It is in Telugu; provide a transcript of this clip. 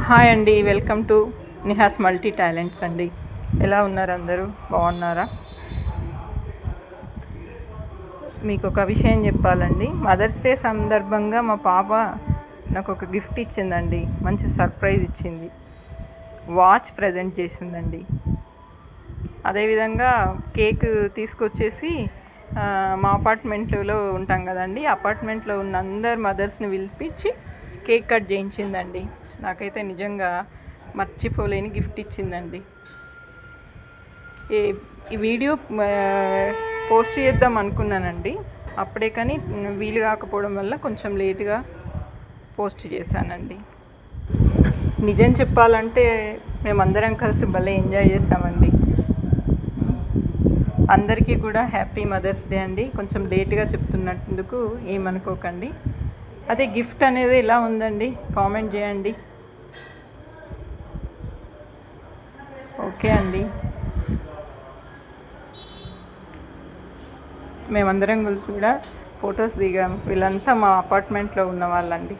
హాయ్ అండి, welcome to Nihas multi talents అండి. ఎలా ఉన్నారు అందరూ? బాగున్నారా? మీకు ఒక విషయం చెప్పాలండి. మదర్స్ డే సందర్భంగా మా పాప నాకు ఒక గిఫ్ట్ ఇచ్చిందండి. మంచి సర్ప్రైజ్ ఇచ్చింది. వాచ్ ప్రజెంట్ చేసిందండి. అదేవిధంగా కేక్ తీసుకొచ్చేసి మా అపార్ట్మెంట్లో ఉంటాం కదండి, అపార్ట్మెంట్లో ఉన్న అందరు మదర్స్ని పిలిపించి కేక్ కట్ చేయించిందండి. నాకైతే నిజంగా మర్చిపోలేని గిఫ్ట్ ఇచ్చిందండి. ఈ వీడియో పోస్ట్ చేద్దాం అనుకున్నానండి అప్పుడే, కానీ వీలు కాకపోవడం వల్ల కొంచెం లేట్గా పోస్ట్ చేశానండి. నిజం చెప్పాలంటే మేమందరం కలిసి భలే ఎంజాయ్ చేసామండి. అందరికీ కూడా హ్యాపీ మదర్స్ డే అండి. కొంచెం లేట్గా చెప్తున్నందుకు ఏమనుకోకండి. అదే గిఫ్ట్ అనేది ఎలా ఉందండి కామెంట్ చేయండి. ఓకే అండి. మేమందరం కలిసి కూడా ఫొటోస్ దిగాము. వీళ్ళంతా మా అపార్ట్మెంట్లో ఉన్న వాళ్ళండి.